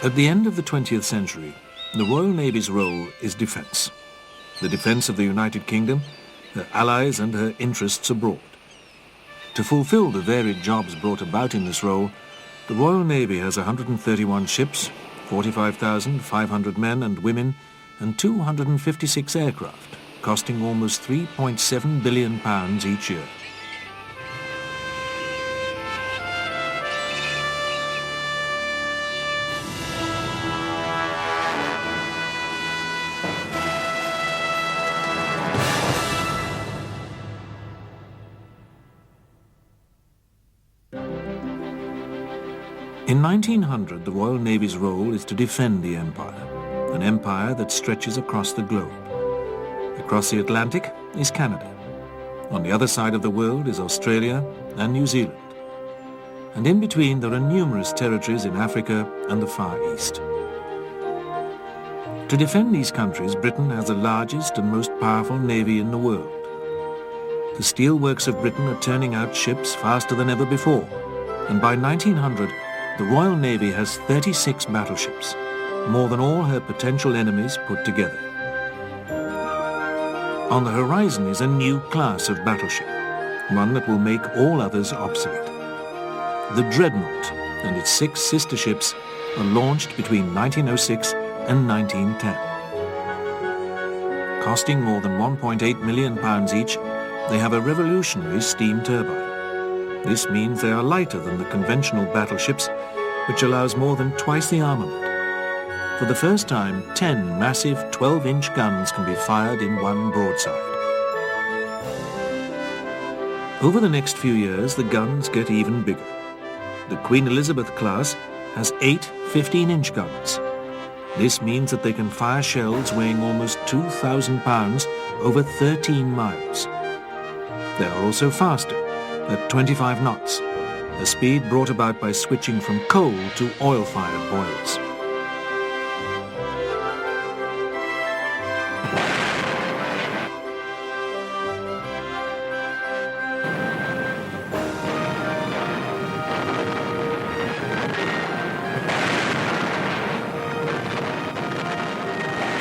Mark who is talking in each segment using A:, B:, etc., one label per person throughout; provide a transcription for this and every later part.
A: At the end of the 20th century, the Royal Navy's role is defence. The defence of the United Kingdom, her allies and her interests abroad. To fulfil the varied jobs brought about in this role, the Royal Navy has 131 ships, 45,500 men and women, and 256 aircraft, costing almost £3.7 billion each year. In 1900, the Royal Navy's role is to defend the Empire, an empire that stretches across the globe. Across the Atlantic is Canada. On the other side of the world is Australia and New Zealand. And in between there are numerous territories in Africa and the Far East. To defend these countries, Britain has the largest and most powerful navy in the world. The steelworks of Britain are turning out ships faster than ever before, and by 1900, the Royal Navy has 36 battleships, more than all her potential enemies put together. On the horizon is a new class of battleship, one that will make all others obsolete. The Dreadnought and its 6 sister ships were launched between 1906 and 1910. Costing more than £1.8 million each, they have a revolutionary steam turbine. This means they are lighter than the conventional battleships, which allows more than twice the armament. For the first time, 10 massive 12-inch guns can be fired in one broadside. Over the next few years, the guns get even bigger. The Queen Elizabeth class has 8 15-inch guns. This means that they can fire shells weighing almost 2,000 pounds over 13 miles. They are also faster, at 25 knots, a speed brought about by switching from coal to oil-fired boilers.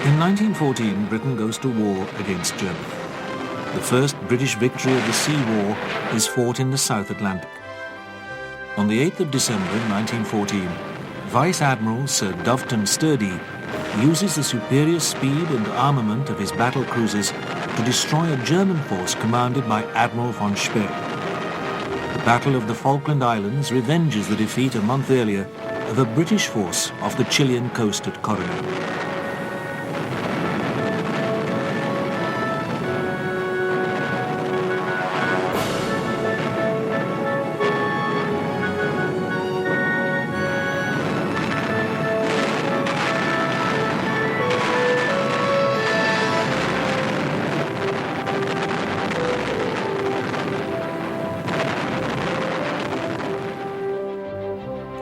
A: In 1914, Britain goes to war against Germany. The first British victory of the Sea War is fought in the South Atlantic. On the 8th of December 1914, Vice Admiral Sir Doveton Sturdy uses the superior speed and armament of his battle cruisers to destroy a German force commanded by Admiral von Speer. The Battle of the Falkland Islands revenges the defeat a month earlier of a British force off the Chilean coast at Coronel.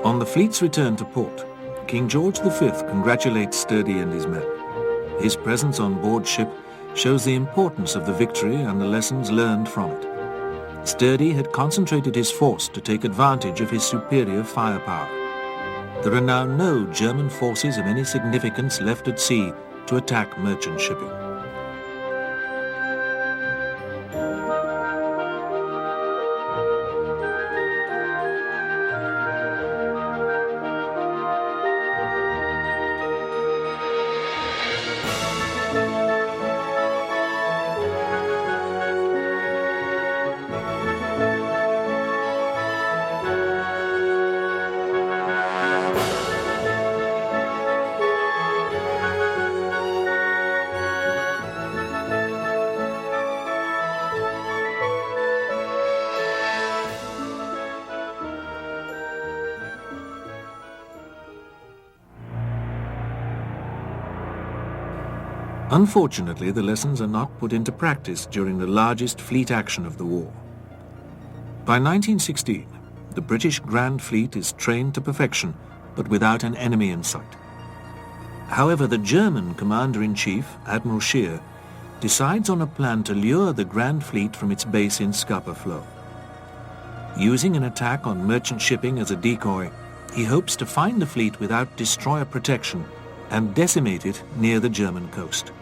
A: On the fleet's return to port, King George V congratulates Sturdy and his men. His presence on board ship shows the importance of the victory and the lessons learned from it. Sturdy had concentrated his force to take advantage of his superior firepower. There are now no German forces of any significance left at sea to attack merchant shipping. Unfortunately, the lessons are not put into practice during the largest fleet action of the war. By 1916, the British Grand Fleet is trained to perfection, but without an enemy in sight. However, the German Commander-in-Chief, Admiral Scheer, decides on a plan to lure the Grand Fleet from its base in Scapa Flow. Using an attack on merchant shipping as a decoy, he hopes to find the fleet without destroyer protection and decimate it near the German coast.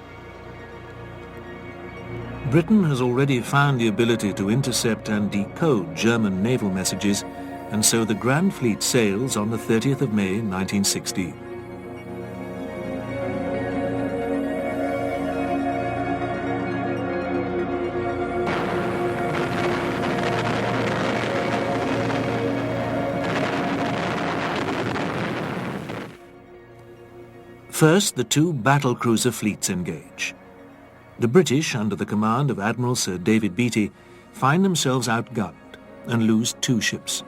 A: Britain has already found the ability to intercept and decode German naval messages, and so the Grand Fleet sails on the 30th of May 1916. First, the two battlecruiser fleets engage. The British, under the command of Admiral Sir David Beatty, find themselves outgunned and lose 2 ships.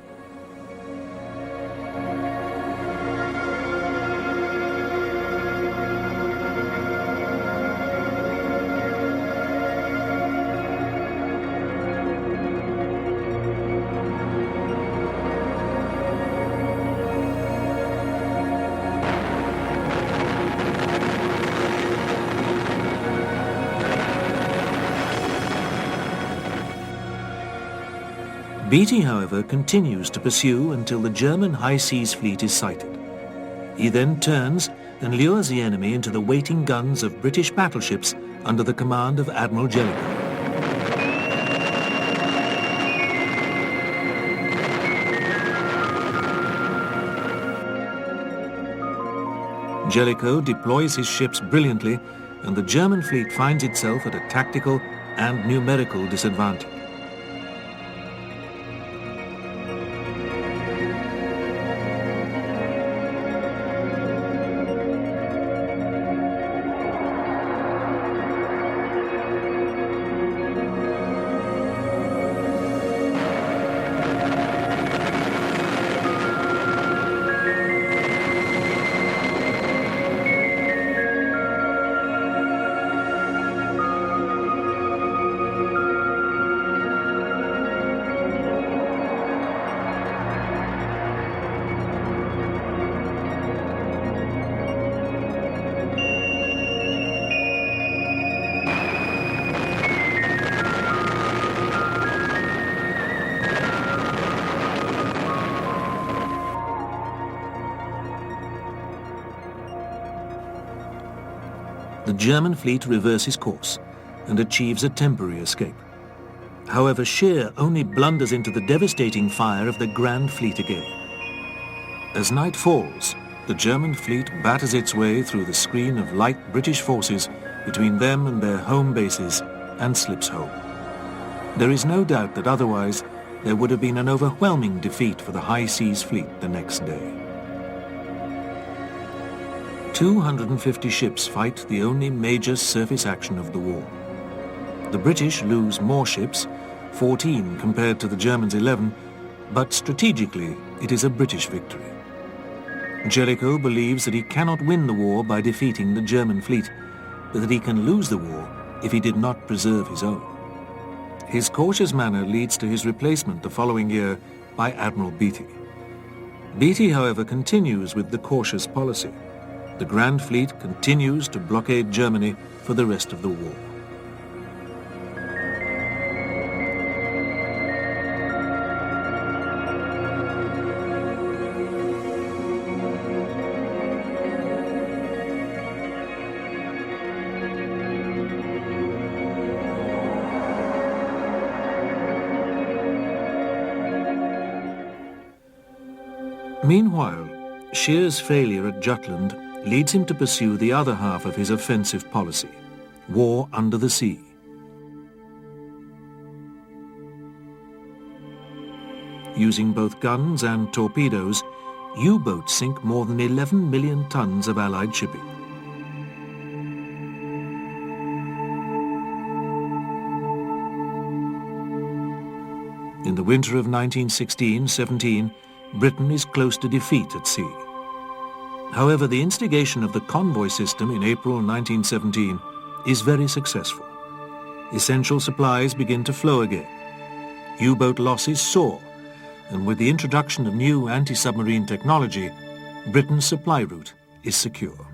A: Beatty, however, continues to pursue until the German high seas fleet is sighted. He then turns and lures the enemy into the waiting guns of British battleships under the command of Admiral Jellicoe. Jellicoe deploys his ships brilliantly, and the German fleet finds itself at a tactical and numerical disadvantage. The German fleet reverses course and achieves a temporary escape. However, Scheer only blunders into the devastating fire of the Grand Fleet again. As night falls, the German fleet batters its way through the screen of light British forces between them and their home bases and slips home. There is no doubt that otherwise there would have been an overwhelming defeat for the High Seas Fleet the next day. 250 ships fight the only major surface action of the war. The British lose more ships, 14 compared to the Germans' 11, but strategically it is a British victory. Jellicoe believes that he cannot win the war by defeating the German fleet, but that he can lose the war if he did not preserve his own. His cautious manner leads to his replacement the following year by Admiral Beatty. Beatty, however, continues with the cautious policy. The Grand Fleet continues to blockade Germany for the rest of the war. Meanwhile, Scheer's failure at Jutland leads him to pursue the other half of his offensive policy, war under the sea. Using both guns and torpedoes, U-boats sink more than 11 million tons of Allied shipping. In the winter of 1916-17, Britain is close to defeat at sea. However, the instigation of the convoy system in April 1917 is very successful. Essential supplies begin to flow again. U-boat losses soar, and with the introduction of new anti-submarine technology, Britain's supply route is secure.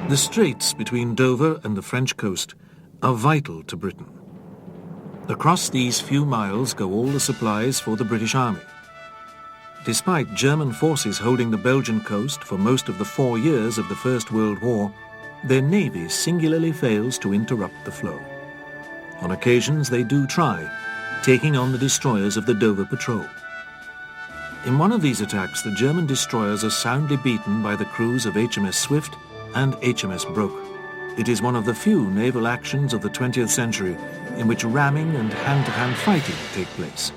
A: The straits between Dover and the French coast are vital to Britain. Across these few miles go all the supplies for the British Army. Despite German forces holding the Belgian coast for most of the 4 years of the First World War, their navy singularly fails to interrupt the flow. On occasions they do try, taking on the destroyers of the Dover Patrol. In one of these attacks, the German destroyers are soundly beaten by the crews of HMS Swift and HMS Broke. It is one of the few naval actions of the 20th century in which ramming and hand-to-hand fighting take place.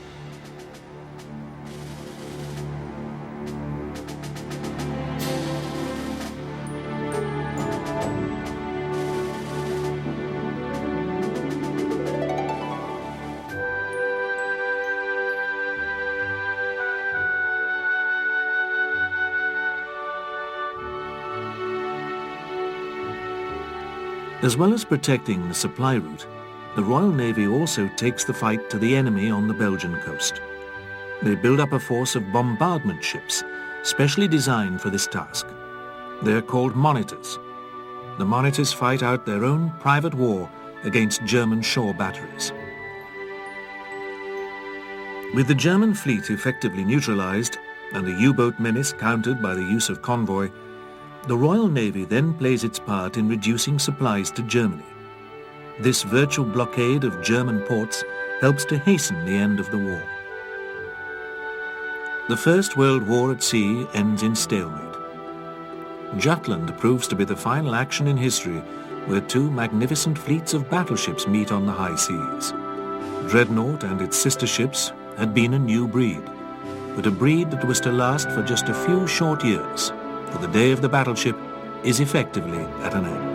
A: As well as protecting the supply route, the Royal Navy also takes the fight to the enemy on the Belgian coast. They build up a force of bombardment ships, specially designed for this task. They are called monitors. The monitors fight out their own private war against German shore batteries. With the German fleet effectively neutralized and the U-boat menace countered by the use of convoy, the Royal Navy then plays its part in reducing supplies to Germany. This virtual blockade of German ports helps to hasten the end of the war. The First World War at sea ends in stalemate. Jutland proves to be the final action in history where two magnificent fleets of battleships meet on the high seas. Dreadnought and its sister ships had been a new breed, but a breed that was to last for just a few short years, for the day of the battleship is effectively at an end.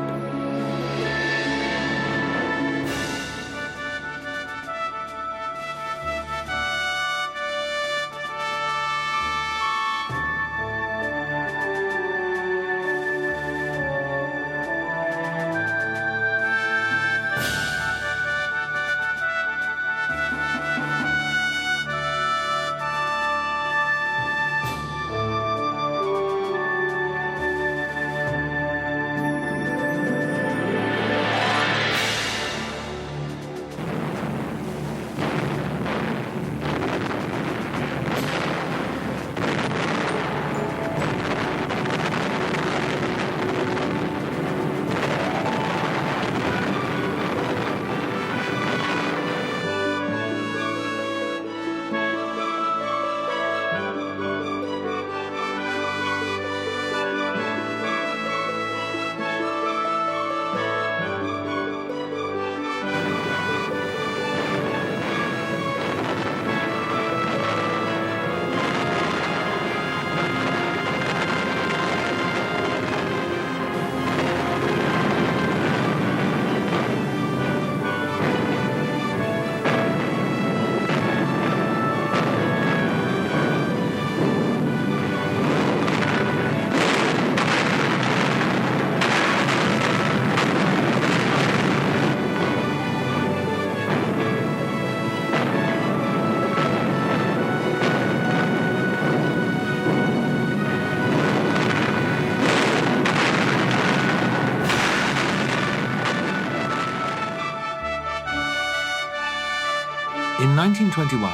A: In 1921,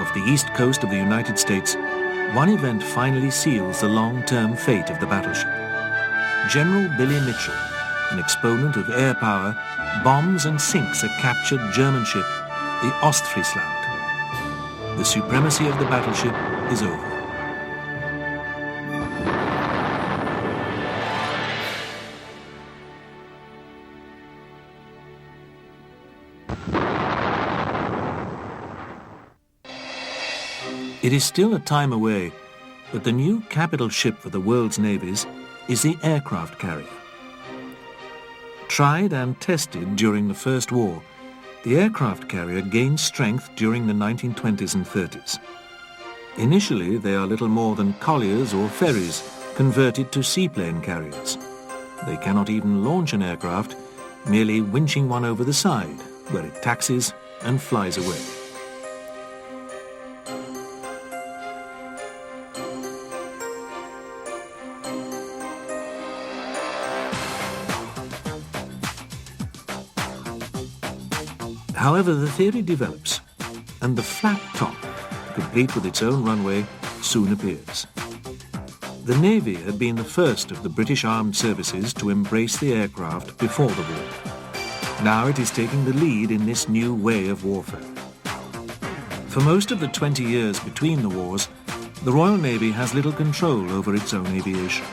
A: off the east coast of the United States, one event finally seals the long-term fate of the battleship. General Billy Mitchell, an exponent of air power, bombs and sinks a captured German ship, the Ostfriesland. The supremacy of the battleship is over. It is still a time away, but the new capital ship for the world's navies is the aircraft carrier. Tried and tested during the First War, the aircraft carrier gained strength during the 1920s and 30s. Initially, they are little more than colliers or ferries converted to seaplane carriers. They cannot even launch an aircraft, merely winching one over the side, where it taxis and flies away. However, the theory develops, and the flat top, complete with its own runway, soon appears. The Navy had been the first of the British armed services to embrace the aircraft before the war. Now it is taking the lead in this new way of warfare. For most of the 20 years between the wars, the Royal Navy has little control over its own aviation.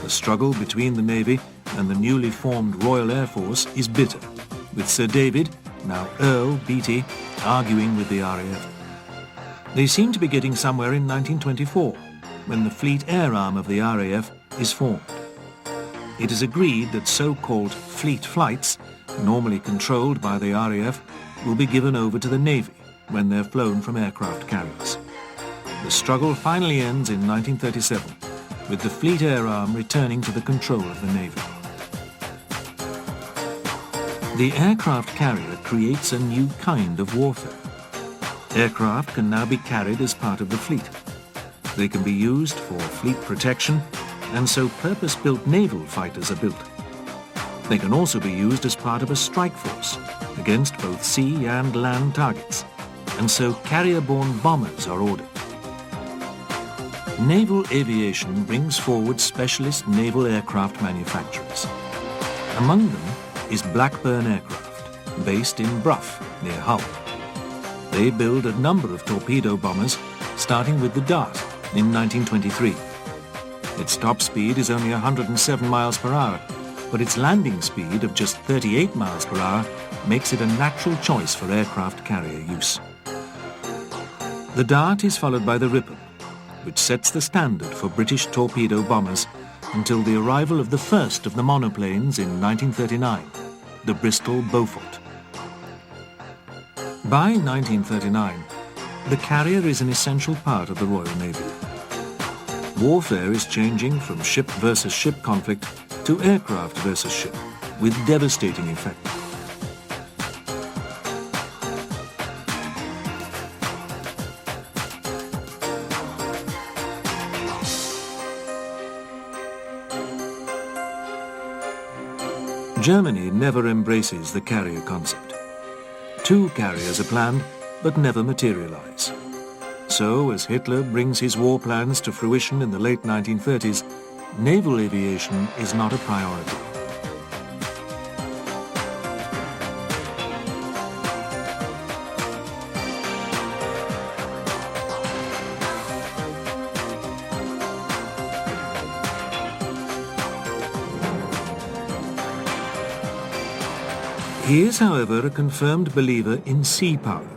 A: The struggle between the Navy and the newly formed Royal Air Force is bitter, with Sir David, now Earl Beatty, arguing with the RAF. They seem to be getting somewhere in 1924, when the Fleet Air Arm of the RAF is formed. It is agreed that so-called fleet flights, normally controlled by the RAF, will be given over to the Navy when they're flown from aircraft carriers. The struggle finally ends in 1937, with the Fleet Air Arm returning to the control of the Navy. The aircraft carrier creates a new kind of warfare. Aircraft can now be carried as part of the fleet. They can be used for fleet protection, and so purpose-built naval fighters are built. They can also be used as part of a strike force against both sea and land targets, and so carrier-borne bombers are ordered. Naval aviation brings forward specialist naval aircraft manufacturers. Among them is Blackburn Aircraft, based in Bruff, near Hull. They build a number of torpedo bombers, starting with the Dart in 1923. Its top speed is only 107 miles per hour, but its landing speed of just 38 miles per hour makes it a natural choice for aircraft carrier use. The Dart is followed by the Ripon, which sets the standard for British torpedo bombers until the arrival of the first of the monoplanes in 1939, the Bristol Beaufort. By 1939, the carrier is an essential part of the Royal Navy. Warfare is changing from ship versus ship conflict to aircraft versus ship, with devastating effect. Germany never embraces the carrier concept. 2 carriers are planned, but never materialize. So, as Hitler brings his war plans to fruition in the late 1930s, naval aviation is not a priority. He is, however, a confirmed believer in sea power.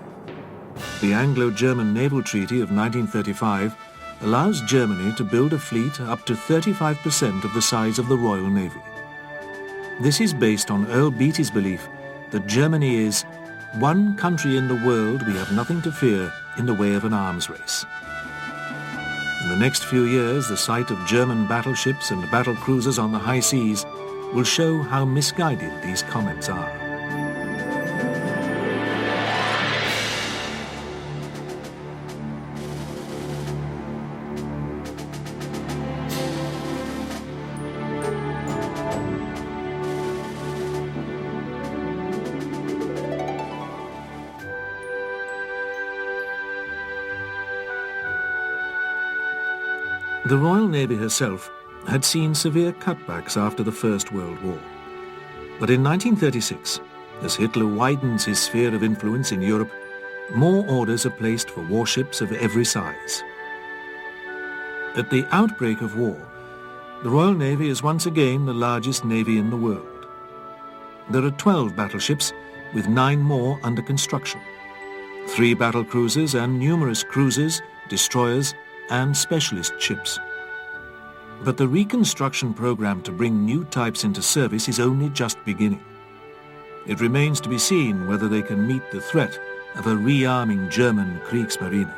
A: The Anglo-German Naval Treaty of 1935 allows Germany to build a fleet up to 35% of the size of the Royal Navy. This is based on Earl Beatty's belief that Germany is one country in the world we have nothing to fear in the way of an arms race. In the next few years, the sight of German battleships and battle cruisers on the high seas will show how misguided these comments are. The Royal Navy herself had seen severe cutbacks after the First World War. But in 1936, as Hitler widens his sphere of influence in Europe, more orders are placed for warships of every size. At the outbreak of war, the Royal Navy is once again the largest navy in the world. There are 12 battleships, with 9 more under construction, 3 battle cruisers and numerous cruisers, destroyers, and specialist ships. But the reconstruction program to bring new types into service is only just beginning. It remains to be seen whether they can meet the threat of a rearming German Kriegsmarine.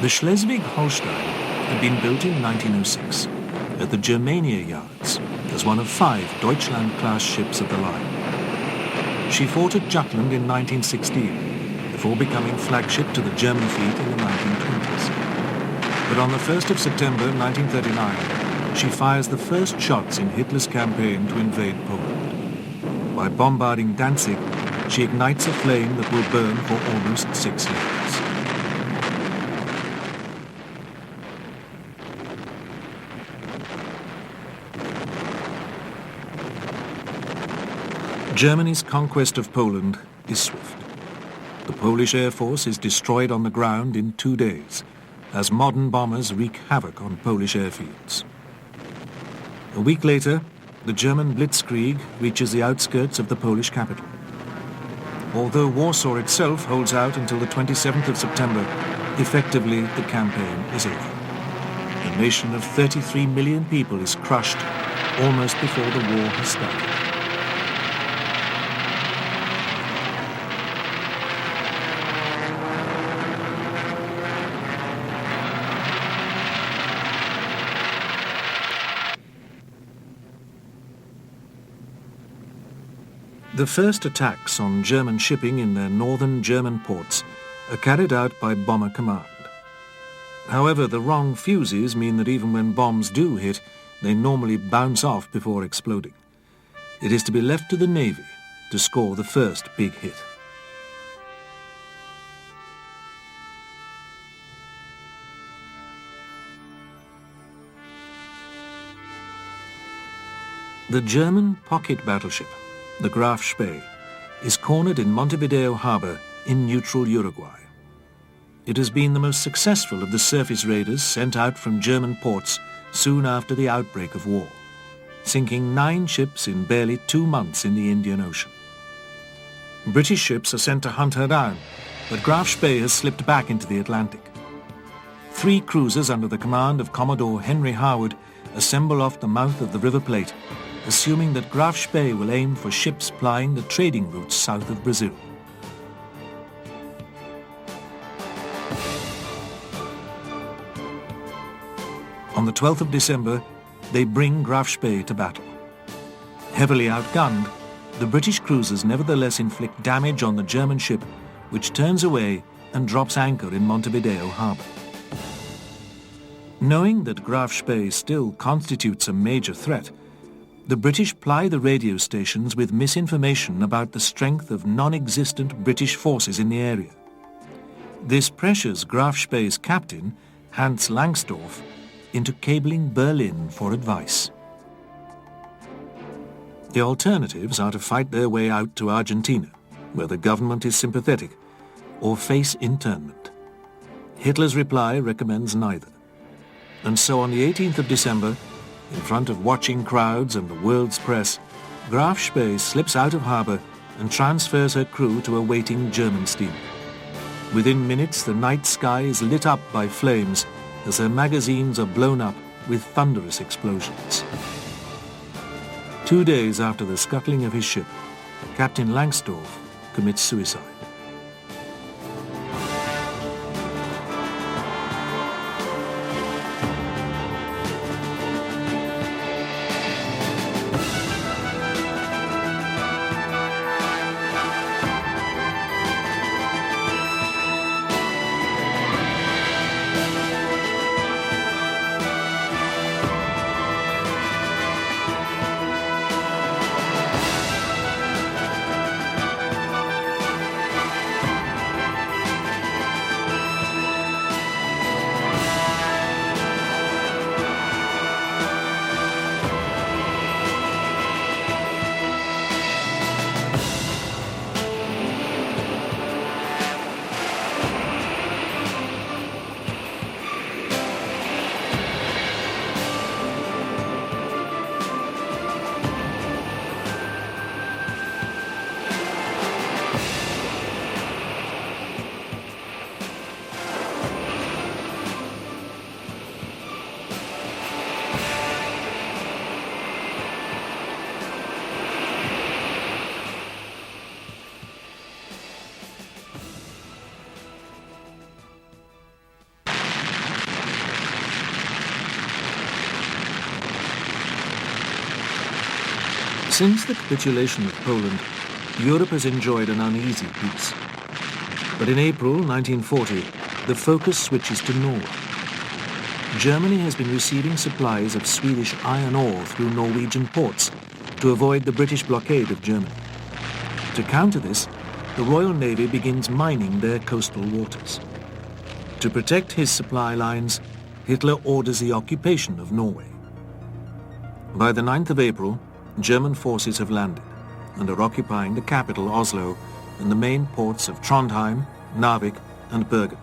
A: The Schleswig-Holstein had been built in 1906 at the Germania yards as one of 5 Deutschland-class ships of the line. She fought at Jutland in 1916 before becoming flagship to the German fleet in the 1920s. But on the 1st of September 1939, she fires the first shots in Hitler's campaign to invade Poland. By bombarding Danzig, she ignites a flame that will burn for almost 6 years. Germany's conquest of Poland is swift. The Polish Air Force is destroyed on the ground in 2 days, as modern bombers wreak havoc on Polish airfields. A week later, the German Blitzkrieg reaches the outskirts of the Polish capital. Although Warsaw itself holds out until the 27th of September, effectively the campaign is over. A nation of 33 million people is crushed almost before the war has started. The first attacks on German shipping in their northern German ports are carried out by Bomber Command. However, the wrong fuses mean that even when bombs do hit, they normally bounce off before exploding. It is to be left to the Navy to score the first big hit. The German pocket battleship, the Graf Spee, is cornered in Montevideo Harbor in neutral Uruguay. It has been the most successful of the surface raiders sent out from German ports soon after the outbreak of war, sinking 9 ships in barely 2 months in the Indian Ocean. British ships are sent to hunt her down, but Graf Spee has slipped back into the Atlantic. 3 cruisers under the command of Commodore Henry Harwood assemble off the mouth of the River Plate, assuming that Graf Spee will aim for ships plying the trading routes south of Brazil. On the 12th of December, they bring Graf Spee to battle. Heavily outgunned, the British cruisers nevertheless inflict damage on the German ship, which turns away and drops anchor in Montevideo Harbor. Knowing that Graf Spee still constitutes a major threat, the British ply the radio stations with misinformation about the strength of non-existent British forces in the area. This pressures Graf Spee's captain, Hans Langsdorff, into cabling Berlin for advice. The alternatives are to fight their way out to Argentina, where the government is sympathetic, or face internment. Hitler's reply recommends neither. And so on the 18th of December, in front of watching crowds and the world's press, Graf Spee slips out of harbour and transfers her crew to a waiting German steamer. Within minutes, the night sky is lit up by flames as her magazines are blown up with thunderous explosions. 2 days after the scuttling of his ship, Captain Langsdorff commits suicide. Since the capitulation of Poland, Europe has enjoyed an uneasy peace. But in April 1940, the focus switches to Norway. Germany has been receiving supplies of Swedish iron ore through Norwegian ports to avoid the British blockade of Germany. To counter this, the Royal Navy begins mining their coastal waters. To protect his supply lines, Hitler orders the occupation of Norway. By the 9th of April, German forces have landed and are occupying the capital, Oslo, and the main ports of Trondheim, Narvik, and Bergen.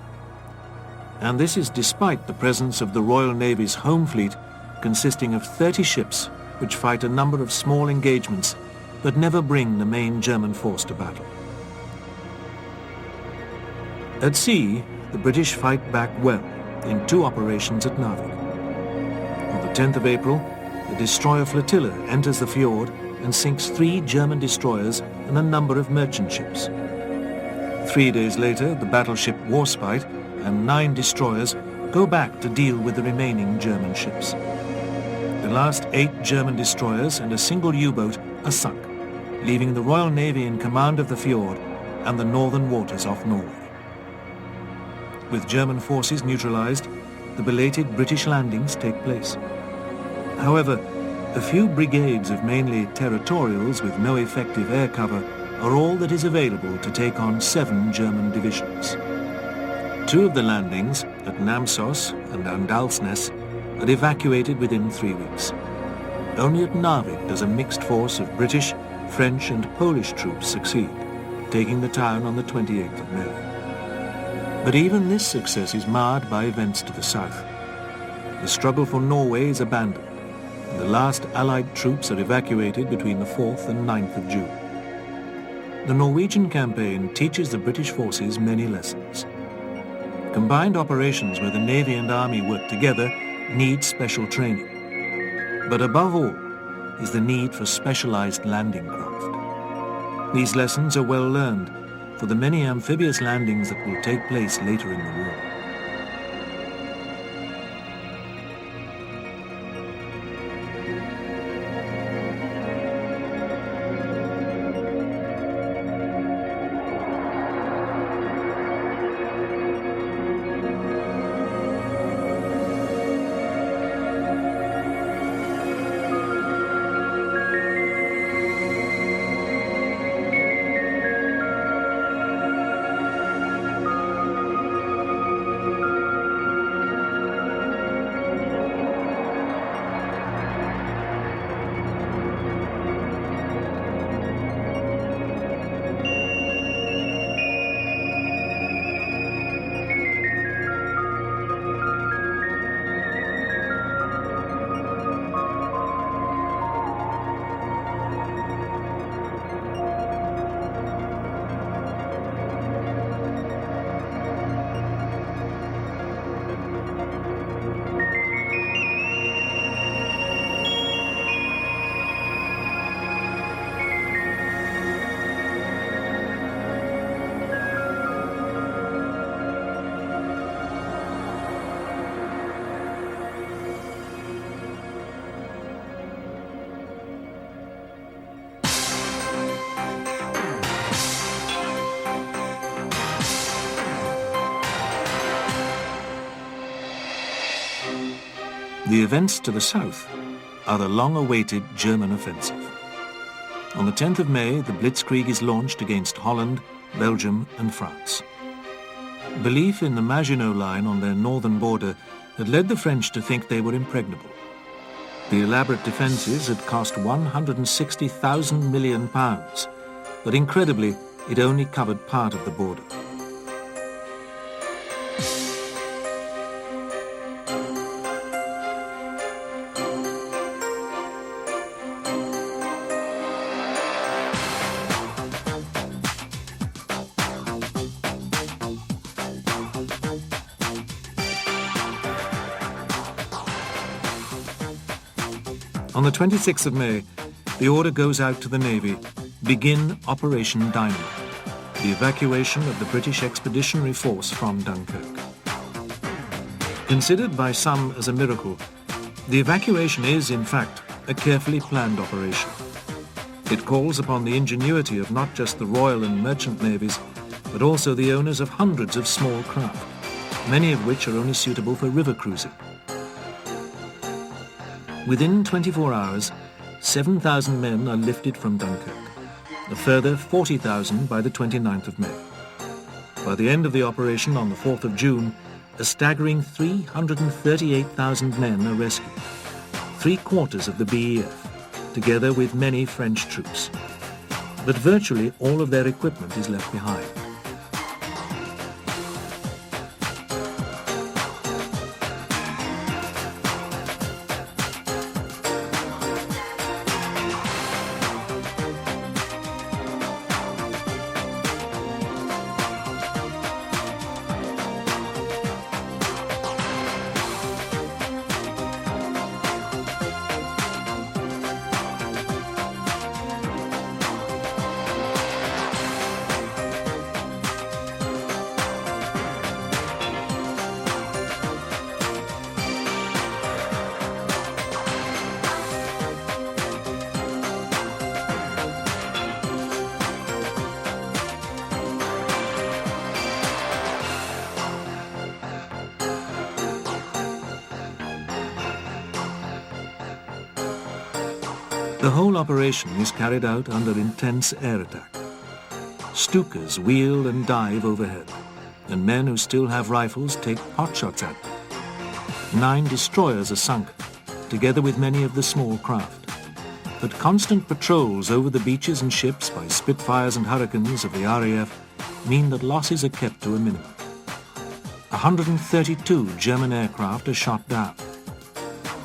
A: And this is despite the presence of the Royal Navy's home fleet, consisting of 30 ships, which fight a number of small engagements, but never bring the main German force to battle. At sea, the British fight back well in 2 operations at Narvik. On the 10th of April, the destroyer flotilla enters the fjord and sinks 3 German destroyers and a number of merchant ships. 3 days later, the battleship Warspite and 9 destroyers go back to deal with the remaining German ships. The last 8 German destroyers and a single U-boat are sunk, leaving the Royal Navy in command of the fjord and the northern waters off Norway. With German forces neutralized, the belated British landings take place. However, a few brigades of mainly territorials with no effective air cover are all that is available to take on 7 German divisions. 2 of the landings, at Namsos and Andalsnes, are evacuated within 3 weeks. Only at Narvik does a mixed force of British, French and Polish troops succeed, taking the town on the 28th of May. But even this success is marred by events to the south. The struggle for Norway is abandoned, and the last Allied troops are evacuated between the 4th and 9th of June. The Norwegian campaign teaches the British forces many lessons. Combined operations where the Navy and Army work together need special training. But above all is the need for specialized landing craft. These lessons are well learned for the many amphibious landings that will take place later in the war. The events to the south are the long-awaited German offensive. On the 10th of May, the Blitzkrieg is launched against Holland, Belgium and France. Belief in the Maginot Line on their northern border had led the French to think they were impregnable. The elaborate defences had cost £160,000 million, but incredibly, it only covered part of the border. On the 26th of May, the order goes out to the Navy, begin Operation Dynamite, the evacuation of the British Expeditionary Force from Dunkirk. Considered by some as a miracle, the evacuation is, in fact, a carefully planned operation. It calls upon the ingenuity of not just the Royal and Merchant Navies, but also the owners of hundreds of small craft, many of which are only suitable for river cruising. Within 24 hours, 7,000 men are lifted from Dunkirk, a further 40,000 by the 29th of May. By the end of the operation on the 4th of June, a staggering 338,000 men are rescued, three-quarters of the BEF, together with many French troops. But virtually all of their equipment is left behind. The whole operation is carried out under intense air attack. Stukas wheel and dive overhead, and men who still have rifles take potshots at them. 9 destroyers are sunk, together with many of the small craft. But constant patrols over the beaches and ships by Spitfires and Hurricanes of the RAF mean that losses are kept to a minimum. 132 German aircraft are shot down.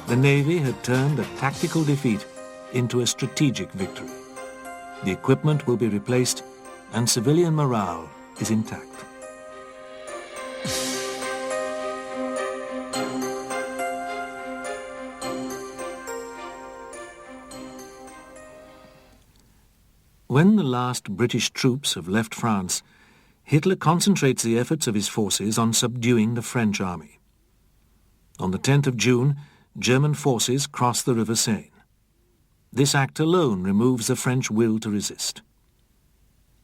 A: The Navy had turned a tactical defeat into a strategic victory. The equipment will be replaced and civilian morale is intact. When the last British troops have left France, Hitler concentrates the efforts of his forces on subduing the French army. On the 10th of June, German forces cross the River Seine. This act alone removes the French will to resist.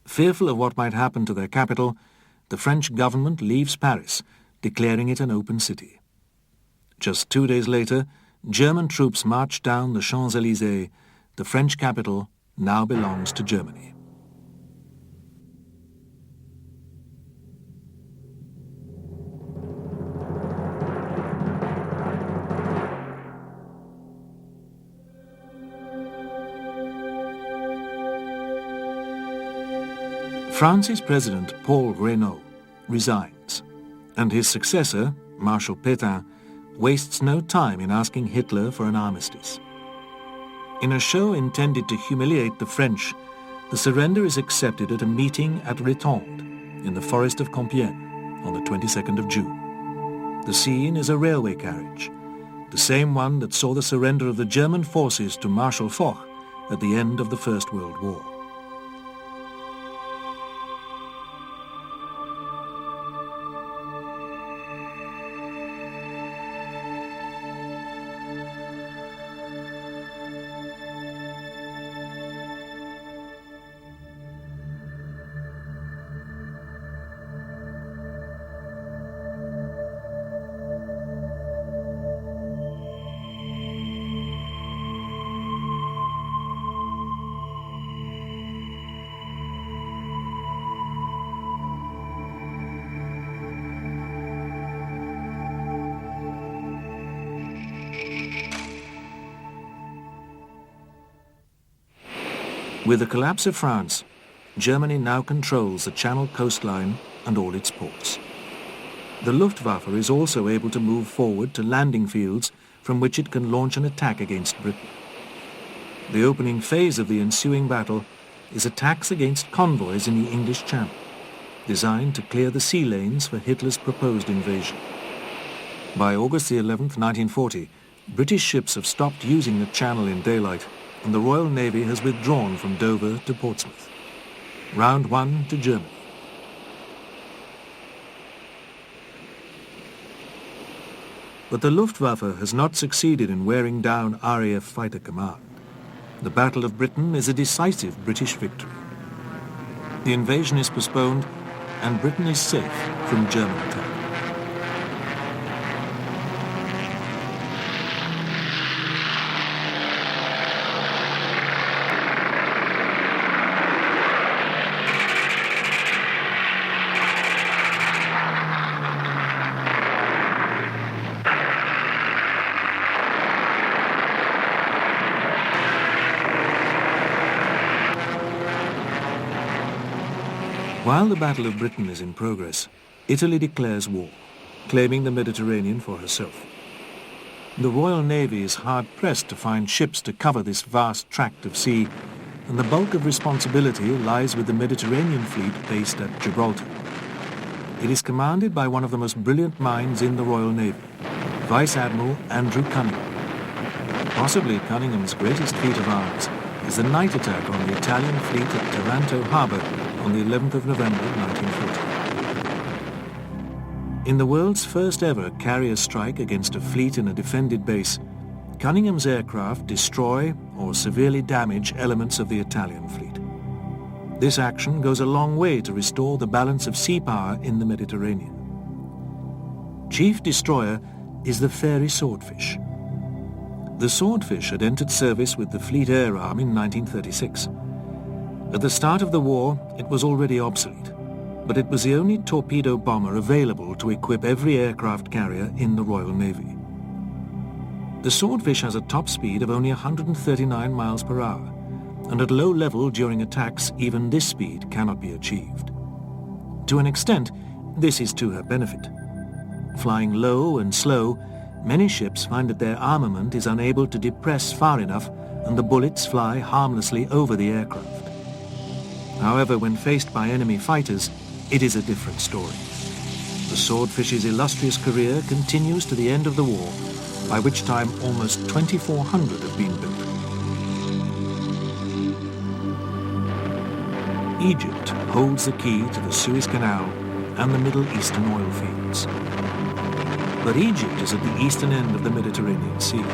A: Fearful of what might happen to their capital, the French government leaves Paris, declaring it an open city. Just 2 days later, German troops march down the Champs-Élysées. The French capital now belongs to Germany. France's President Paul Reynaud resigns, and his successor, Marshal Pétain, wastes no time in asking Hitler for an armistice. In a show intended to humiliate the French, the surrender is accepted at a meeting at Rétende, in the forest of Compiègne, on the 22nd of June. The scene is a railway carriage, the same one that saw the surrender of the German forces to Marshal Foch at the end of the First World War. With the collapse of France, Germany now controls the Channel coastline and all its ports. The Luftwaffe is also able to move forward to landing fields from which it can launch an attack against Britain. The opening phase of the ensuing battle is attacks against convoys in the English Channel, designed to clear the sea lanes for Hitler's proposed invasion. By August the 11th, 1940, British ships have stopped using the Channel in daylight, and the Royal Navy has withdrawn from Dover to Portsmouth. Round 1 to Germany. But the Luftwaffe has not succeeded in wearing down RAF fighter command. The Battle of Britain is a decisive British victory. The invasion is postponed and Britain is safe from German attack. While the Battle of Britain is in progress, Italy declares war, claiming the Mediterranean for herself. The Royal Navy is hard-pressed to find ships to cover this vast tract of sea, and the bulk of responsibility lies with the Mediterranean fleet based at Gibraltar. It is commanded by one of the most brilliant minds in the Royal Navy, Vice Admiral Andrew Cunningham. Possibly Cunningham's greatest feat of arms is the night attack on the Italian fleet at Taranto Harbour on the 11th of November 1940. In the world's first ever carrier strike against a fleet in a defended base, Cunningham's aircraft destroy or severely damage elements of the Italian fleet. This action goes a long way to restore the balance of sea power in the Mediterranean. Chief destroyer is the Fairey Swordfish. The Swordfish had entered service with the Fleet Air Arm in 1936. At the start of the war, it was already obsolete, but it was the only torpedo bomber available to equip every aircraft carrier in the Royal Navy. The Swordfish has a top speed of only 139 miles per hour, and at low level during attacks, even this speed cannot be achieved. To an extent, this is to her benefit. Flying low and slow, many ships find that their armament is unable to depress far enough and the bullets fly harmlessly over the aircraft. However, when faced by enemy fighters, it is a different story. The Swordfish's illustrious career continues to the end of the war, by which time almost 2,400 have been built. Egypt holds the key to the Suez Canal and the Middle Eastern oil fields. But Egypt is at the eastern end of the Mediterranean Sea.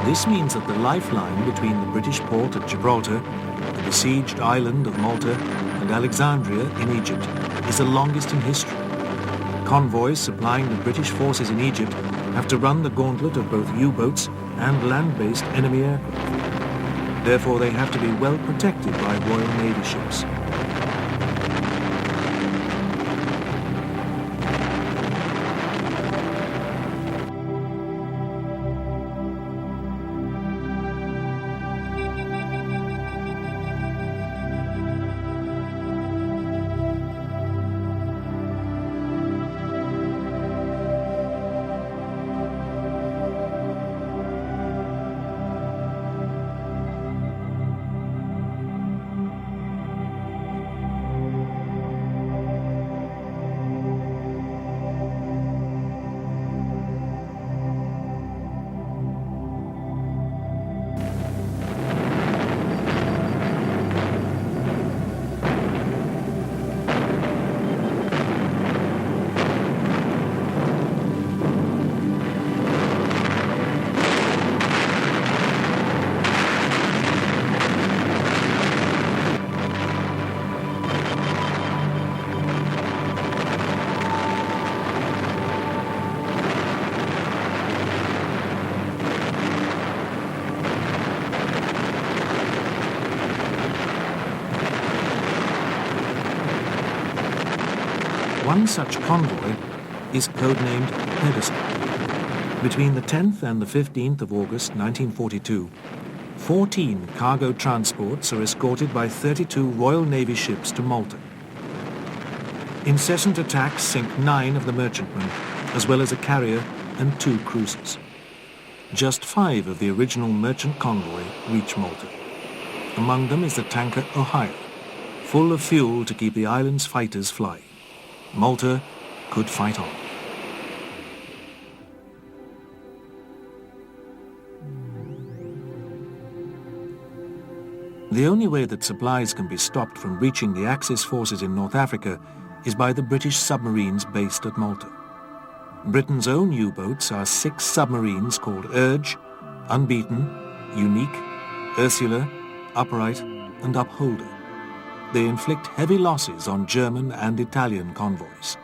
A: This means that the lifeline between the British port at Gibraltar, the besieged island of Malta, and Alexandria in Egypt is the longest in history. Convoys supplying the British forces in Egypt have to run the gauntlet of both U-boats and land-based enemy aircraft. Therefore, they have to be well protected by Royal Navy ships. One such convoy is codenamed Pedestal. Between the 10th and the 15th of August 1942, 14 cargo transports are escorted by 32 Royal Navy ships to Malta. Incessant attacks sink 9 of the merchantmen, as well as a carrier and 2 cruisers. Just 5 of the original merchant convoy reach Malta. Among them is the tanker Ohio, full of fuel to keep the island's fighters flying. Malta could fight on. The only way that supplies can be stopped from reaching the Axis forces in North Africa is by the British submarines based at Malta. Britain's own U-boats are 6 submarines called Urge, Unbeaten, Unique, Ursula, Upright and Upholder. They inflict heavy losses on German and Italian convoys.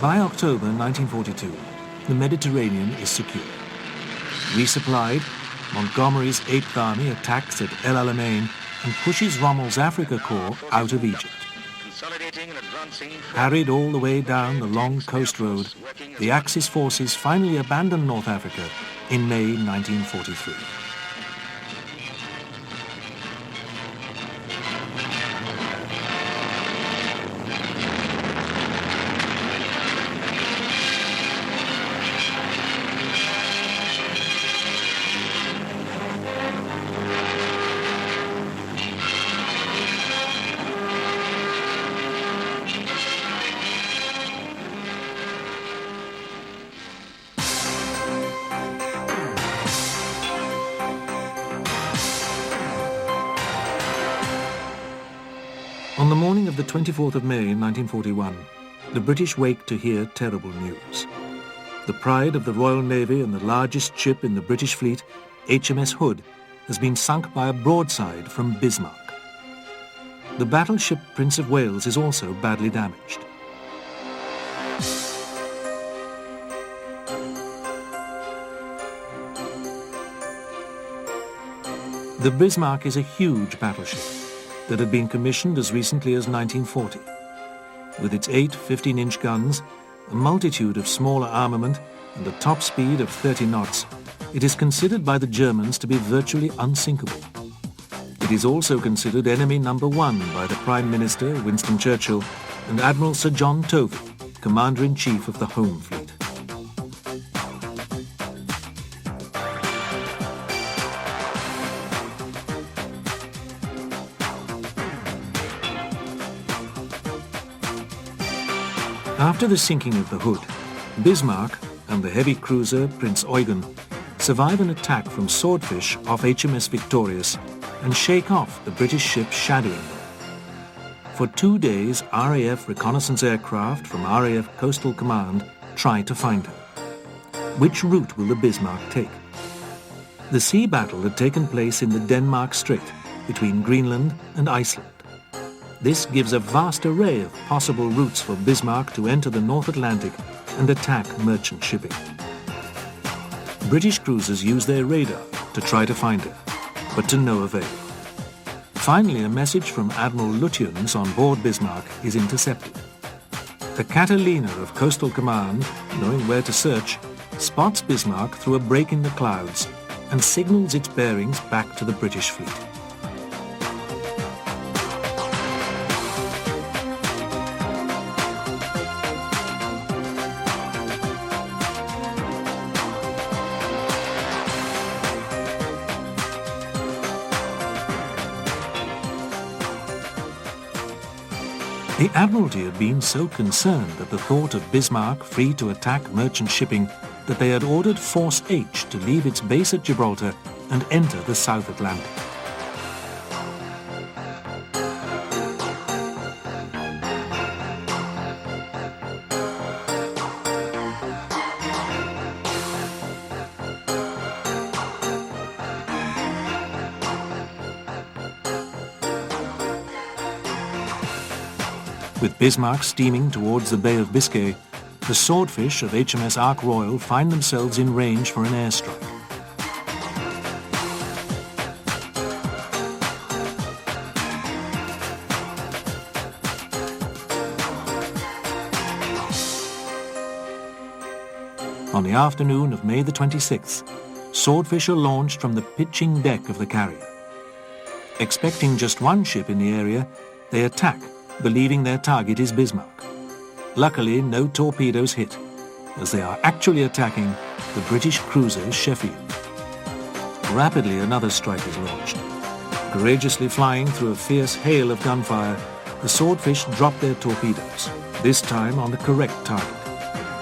A: By October 1942, the Mediterranean is secure. Resupplied, Montgomery's 8th Army attacks at El Alamein and pushes Rommel's Africa Corps out of Egypt. Harried all the way down the long coast road, the Axis forces finally abandoned North Africa in May 1943. On the morning of the 24th of May 1941, the British wake to hear terrible news. The pride of the Royal Navy and the largest ship in the British fleet, HMS Hood, has been sunk by a broadside from Bismarck. The battleship Prince of Wales is also badly damaged. The Bismarck is a huge battleship that had been commissioned as recently as 1940. With its 8 15-inch guns, a multitude of smaller armament and a top speed of 30 knots, it is considered by the Germans to be virtually unsinkable. It is also considered enemy number 1 by the Prime Minister, Winston Churchill, and Admiral Sir John Tovey, Commander-in-Chief of the Home Fleet. After the sinking of the Hood, Bismarck and the heavy cruiser Prince Eugen survive an attack from Swordfish off HMS Victorious and shake off the British ship shadowing them. For 2 days, RAF reconnaissance aircraft from RAF Coastal Command try to find her. Which route will the Bismarck take? The sea battle had taken place in the Denmark Strait between Greenland and Iceland. This gives a vast array of possible routes for Bismarck to enter the North Atlantic and attack merchant shipping. British cruisers use their radar to try to find her, but to no avail. Finally, a message from Admiral Lutyens on board Bismarck is intercepted. The Catalina of Coastal Command, knowing where to search, spots Bismarck through a break in the clouds and signals its bearings back to the British fleet. The Admiralty had been so concerned at the thought of Bismarck free to attack merchant shipping that they had ordered Force H to leave its base at Gibraltar and enter the South Atlantic. With Bismarck steaming towards the Bay of Biscay, the Swordfish of HMS Ark Royal find themselves in range for an airstrike. On the afternoon of May the 26th, Swordfish are launched from the pitching deck of the carrier. Expecting just one ship in the area, they attack, believing their target is Bismarck. Luckily, no torpedoes hit, as they are actually attacking the British cruiser Sheffield. Rapidly, another strike is launched. Courageously flying through a fierce hail of gunfire, the Swordfish drop their torpedoes, this time on the correct target.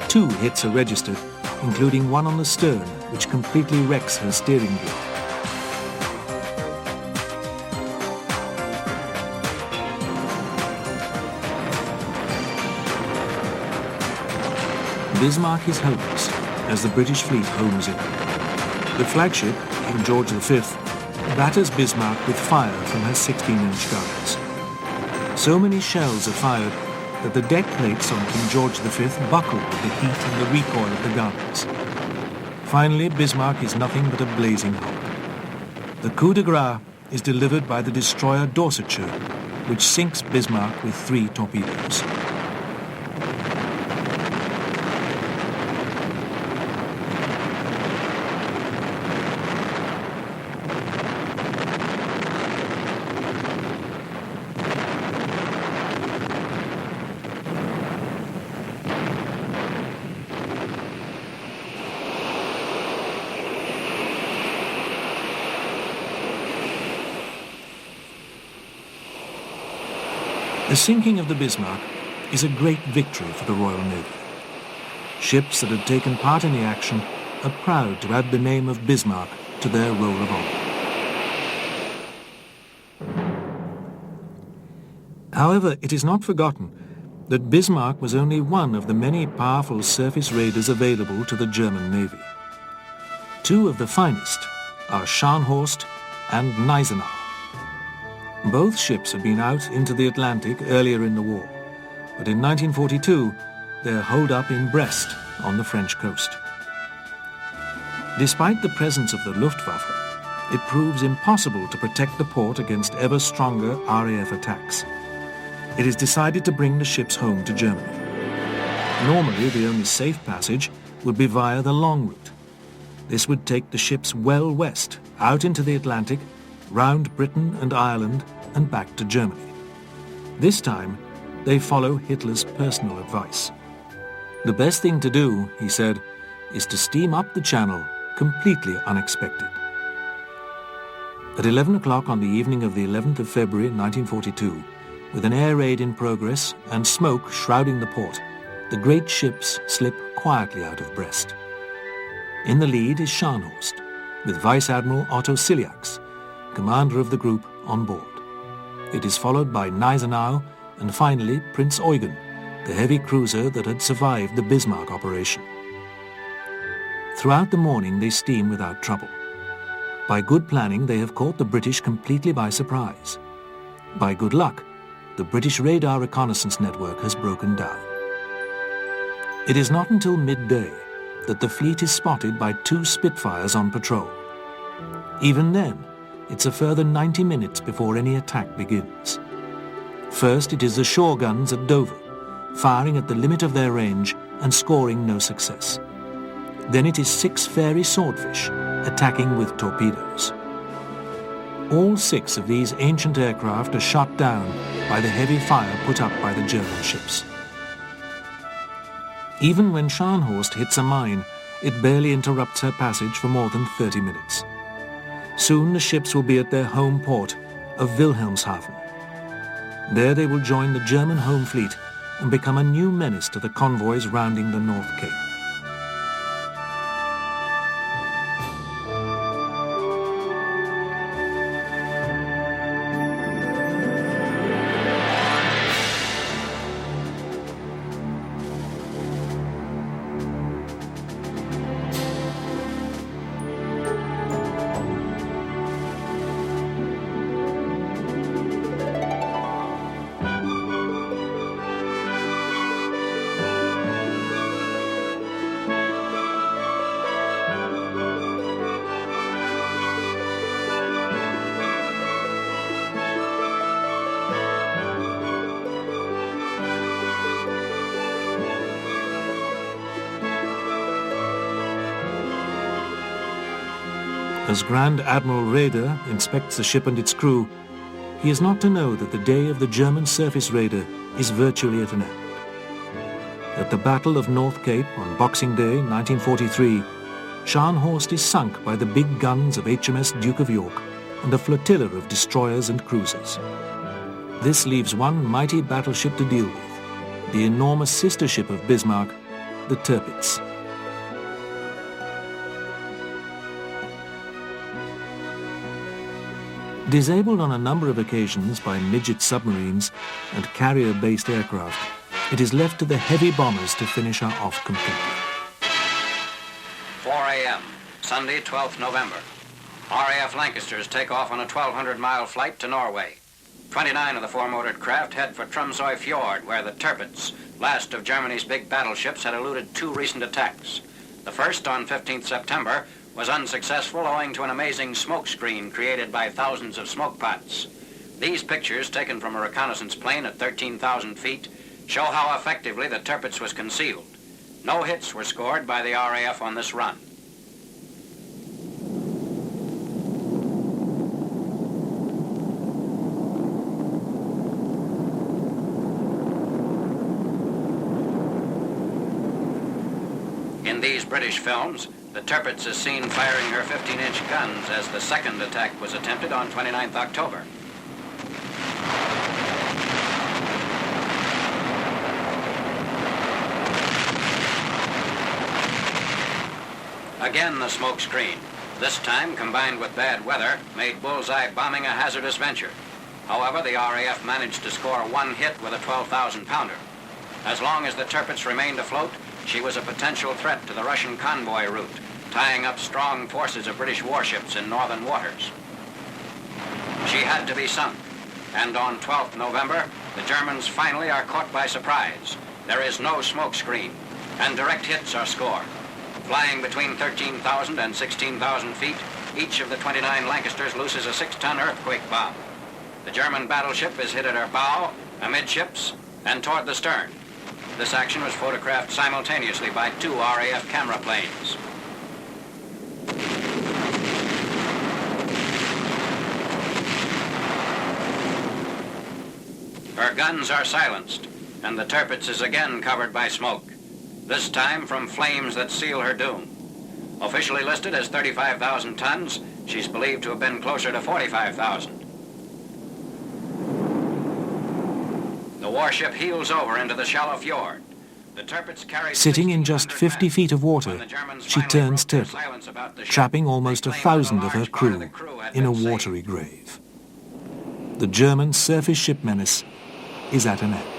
A: 2 hits are registered, including one on the stern which completely wrecks her steering gear. Bismarck is helpless as the British fleet homes in. The flagship, King George V, batters Bismarck with fire from her 16-inch guns. So many shells are fired that the deck plates on King George V buckle with the heat and the recoil of the guns. Finally, Bismarck is nothing but a blazing hulk. The coup de grace is delivered by the destroyer Dorsetshire, which sinks Bismarck with 3 torpedoes. The sinking of the Bismarck is a great victory for the Royal Navy. Ships that had taken part in the action are proud to add the name of Bismarck to their roll of honour. However, it is not forgotten that Bismarck was only one of the many powerful surface raiders available to the German Navy. 2 of the finest are Scharnhorst and Gneisenau. Both ships had been out into the Atlantic earlier in the war, but in 1942 they're holed up in Brest on the French coast. Despite the presence of the Luftwaffe, it proves impossible to protect the port against ever stronger RAF attacks. It is decided to bring the ships home to Germany. Normally, the only safe passage would be via the long route. This would take the ships well west, out into the Atlantic, round Britain and Ireland, and back to Germany. This time, they follow Hitler's personal advice. The best thing to do, he said, is to steam up the channel completely unexpected. At 11 o'clock on the evening of the 11th of February 1942, with an air raid in progress and smoke shrouding the port, the great ships slip quietly out of Brest. In the lead is Scharnhorst, with Vice Admiral Otto Ciliax, commander of the group, on board. It is followed by Gneisenau and finally Prinz Eugen, the heavy cruiser that had survived the Bismarck operation. Throughout the morning they steam without trouble. By good planning they have caught the British completely by surprise. By good luck, the British radar reconnaissance network has broken down. It is not until midday that the fleet is spotted by 2 Spitfires on patrol. Even then, it's a further 90 minutes before any attack begins. First, it is the shore guns at Dover, firing at the limit of their range and scoring no success. Then it is 6 Fairey Swordfish, attacking with torpedoes. All 6 of these ancient aircraft are shot down by the heavy fire put up by the German ships. Even when Scharnhorst hits a mine, it barely interrupts her passage for more than 30 minutes. Soon the ships will be at their home port of Wilhelmshaven. There they will join the German home fleet and become a new menace to the convoys rounding the North Cape. As Grand Admiral Raeder inspects the ship and its crew, he is not to know that the day of the German surface raider is virtually at an end. At the Battle of North Cape on Boxing Day 1943, Scharnhorst is sunk by the big guns of HMS Duke of York and a flotilla of destroyers and cruisers. This leaves one mighty battleship to deal with, the enormous sister ship of Bismarck, the Tirpitz. Disabled on a number of occasions by midget submarines and carrier-based aircraft, it is left to the heavy bombers to finish her off completely.
B: 4 a.m., Sunday, 12th November. RAF Lancasters take off on a 1,200-mile flight to Norway. 29 of the four-motored craft head for Tromsøy Fjord, where the Tirpitz, last of Germany's big battleships, had eluded two recent attacks. The first, on 15th September, was unsuccessful owing to an amazing smoke screen created by thousands of smoke pots. These pictures, taken from a reconnaissance plane at 13,000 feet, show how effectively the Tirpitz was concealed. No hits were scored by the RAF on this run. In these British films, the Tirpitz is seen firing her 15-inch guns as the second attack was attempted on 29th October. Again the smoke screen, this time combined with bad weather, made bullseye bombing a hazardous venture. However, the RAF managed to score one hit with a 12,000-pounder. As long as the Tirpitz remained afloat, she was a potential threat to the Russian convoy route, tying up strong forces of British warships in northern waters. She had to be sunk, and on 12th November, the Germans finally are caught by surprise. There is no smoke screen, and direct hits are scored. Flying between 13,000 and 16,000 feet, each of the 29 Lancasters looses a 6-ton earthquake bomb. The German battleship is hit at her bow, amidships, and toward the stern. This action was photographed simultaneously by two RAF camera planes. Her guns are silenced, and the Tirpitz is again covered by smoke, this time from flames that seal her doom. Officially listed as 35,000 tons, she's believed to have been closer to 45,000. The warship heels over into the shallow fjord. The Tirpitz carries
A: Sitting in just 50 feet of water, she turns turtle, trapping almost 1,000 of her crew in a watery grave. The German surface ship menace is at an end.